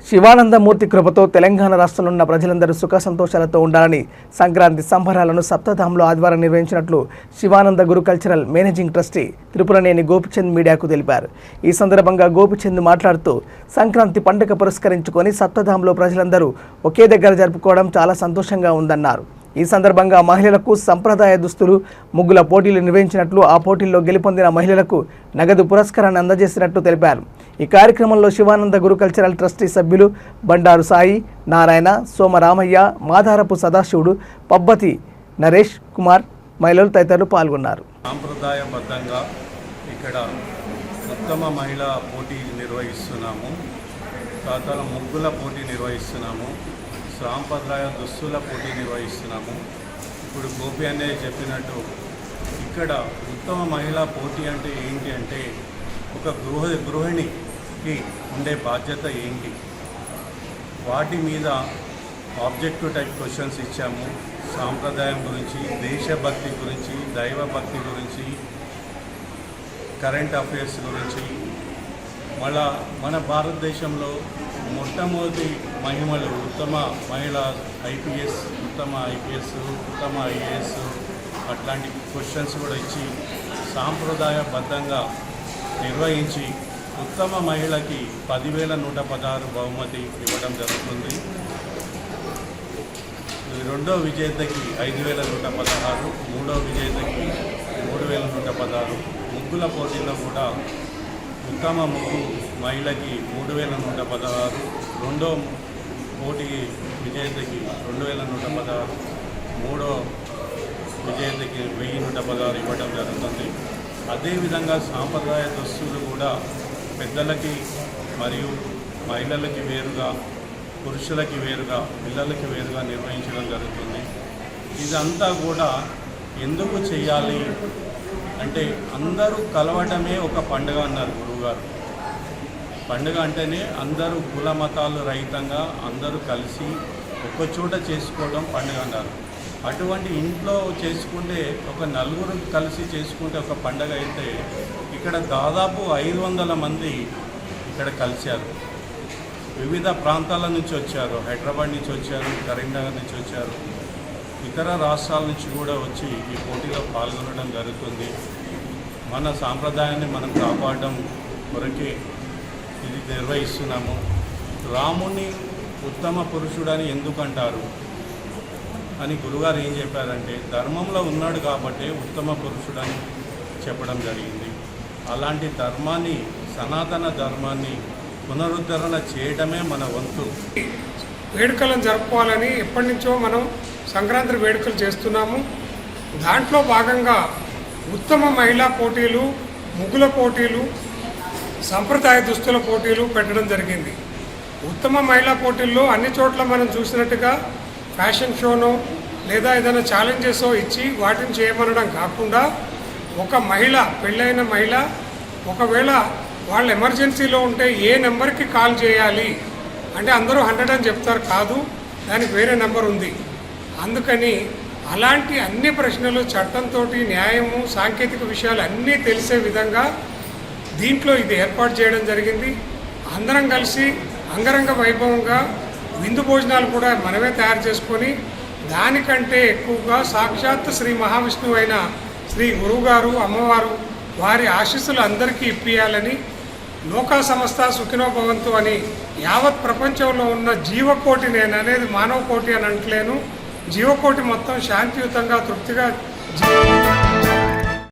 శివానందమూర్తి కృపతో తెలంగాణ రాష్ట్రంలో ఉన్న ప్రజలందరూ సుఖ సంతోషాలతో ఉండాలని సంక్రాంతి సంబరాలను సప్తధాంలో ఆదివారం నిర్వహించినట్లు Shivananda Guru cultural managing trustee Tripuraneni Gopichand మీడియాకు తెలిపారు. ఈ సందర్భంగా గోపిచంద్ మాట్లాడుతూ సంక్రాంతి పండుగ పురస్కరించుకొని సప్తధాంలో ప్రజలందరూ ఒకే దగ్గర జరుపుకోవడం చాలా సంతోషంగా ఉందన్నారు. ఈ సందర్భంగా మహిళలకు సంప్రదాయ దుస్తులు, ముగ్గుల పోటీలు నిర్వహించినట్లు, ఆ పోటీల్లో గెలుపొందిన మహిళలకు నగదు పురస్కారాన్ని అందజేసినట్టు తెలిపారు. ఈ కార్యక్రమంలో శివానంద గురు కల్చరల్ ట్రస్టీ సభ్యులు బండారు సాయి, నారాయణ, సోమరామయ్య, మాధారపు సదాశివుడు, పబ్బతి నరేష్ కుమార్, మహిళలు తదితరులు పాల్గొన్నారు. సాంప్రదాయబద్ధంగా ఇక్కడ ఉత్తమ మహిళా పోటీ నిర్వహిస్తున్నాము. తర్వాత ముగ్గుల పోటీ నిర్వహిస్తున్నాము. సాంప్రదాయ దుస్తుల పోటీ నిర్వహిస్తున్నాము. ఇప్పుడు గోపి అనే చెప్పినట్టు ఇక్కడ ఉత్తమ మహిళా పోటీ అంటే ఏంటి అంటే ఒక గృహిణికి ఉండే బాధ్యత ఏంటి, వాటి మీద ఆబ్జెక్టివ్ టైప్ క్వశ్చన్స్ ఇచ్చాము. సాంప్రదాయం గురించి, దేశభక్తి గురించి, దైవభక్తి గురించి, కరెంట్ అఫైర్స్ గురించి, మళ్ళా మన భారతదేశంలో మొట్టమొదటి మహిళలు ఉత్తమ మహిళ ఐపీఎస్, ఉత్తమ ఐపీఎస్, ఉత్తమ ఐఏఎస్ అట్లాంటి క్వశ్చన్స్ కూడా ఇచ్చి సాంప్రదాయబద్ధంగా నిర్వహించి ఉత్తమ మహిళకి 10,116 బహుమతి ఇవ్వడం జరుగుతుంది. రెండో విజేతకి 5,116, మూడో విజేతకి 3,116. ముగ్గుల పోటీలో కూడా ఉత్తమ ముగ్గు మహిళకి 3,116, రెండో పోటీ విజేతకి 2,116, మూడో విజేతకి 1,116 ఇవ్వడం జరుగుతుంది. అదేవిధంగా సాంప్రదాయ దుస్తులు కూడా పెద్దలకి మరియు మహిళలకి వేరుగా, పురుషులకి వేరుగా, పిల్లలకి వేరుగా నిర్వహించడం జరుగుతుంది. ఇదంతా కూడా ఎందుకు చేయాలి అంటే అందరూ కలవటమే ఒక పండుగ అన్నారు గురువుగారు. పండుగ అంటేనే అందరూ కుల మతాలు రహితంగా అందరూ కలిసి ఒక్కచోట చేసుకోవడం పండుగ అన్నారు. అటువంటి ఇంట్లో చేసుకుంటే ఒక నలుగురు కలిసి చేసుకుంటే ఒక పండుగ అయితే ఇక్కడ దాదాపు 500 మంది ఇక్కడ కలిశారు. వివిధ ప్రాంతాల నుంచి వచ్చారు, హైదరాబాద్ నుంచి వచ్చారు, కరీంనగర్ నుంచి వచ్చారు, ఇతర రాష్ట్రాల నుంచి కూడా వచ్చి ఈ పోటీలో పాల్గొనడం జరుగుతుంది. మన సాంప్రదాయాన్ని మనం కాపాడడం కొరకే ఇది నిర్వహిస్తున్నాము. రాముని ఉత్తమ పురుషుడని ఎందుకంటారు అని గురుగారు ఏం చెప్పారంటే ధర్మంలో ఉన్నాడు కాబట్టి ఉత్తమ పురుషుడని చెప్పడం జరిగింది. అలాంటి ధర్మాన్ని, సనాతన ధర్మాన్ని పునరుద్ధరణ చేయడమే మన వంతు. వేడుకలను జరుపుకోవాలని ఎప్పటి నుంచో మనం సంక్రాంతి వేడుకలు చేస్తున్నాము. దాంట్లో భాగంగా ఉత్తమ మహిళా పోటీలు, ముగ్గుల పోటీలు, సంప్రదాయ దుస్తుల పోటీలు పెట్టడం జరిగింది. ఉత్తమ మహిళా పోటీల్లో అన్ని చోట్ల మనం చూసినట్టుగా ఫ్యాషన్ షోనో లేదా ఏదైనా ఛాలెంజెసో ఇచ్చి వాటిని చేయమనడం కాకుండా ఒక మహిళ, పెళ్ళైన మహిళ ఒకవేళ వాళ్ళు ఎమర్జెన్సీలో ఉంటే ఏ నెంబర్కి కాల్ చేయాలి అంటే అందరూ 100 అని చెప్తారు, కాదు దానికి వేరే నెంబర్ ఉంది. అందుకని అలాంటి అన్ని ప్రశ్నలు చట్టంతో, న్యాయము, సాంకేతిక విషయాలు అన్నీ తెలిసే విధంగా దీంట్లో ఇది ఏర్పాటు చేయడం జరిగింది. అందరం కలిసి అంగరంగ వైభవంగా విందు భోజనాలు కూడా మనమే తయారు చేసుకొని దానికంటే ఎక్కువగా సాక్షాత్ శ్రీ మహావిష్ణువు అయిన శ్రీ గురువుగారు, అమ్మవారు వారి ఆశీస్సులు అందరికీ ఇప్పియాలని, లోకా సమస్త సుఖినో భవంతు అని యావత్ ప్రపంచంలో ఉన్న జీవకోటి, నేను అనేది మానవ కోటి అని అంటలేను, జీవకోటి మొత్తం శాంతియుతంగా తృప్తిగా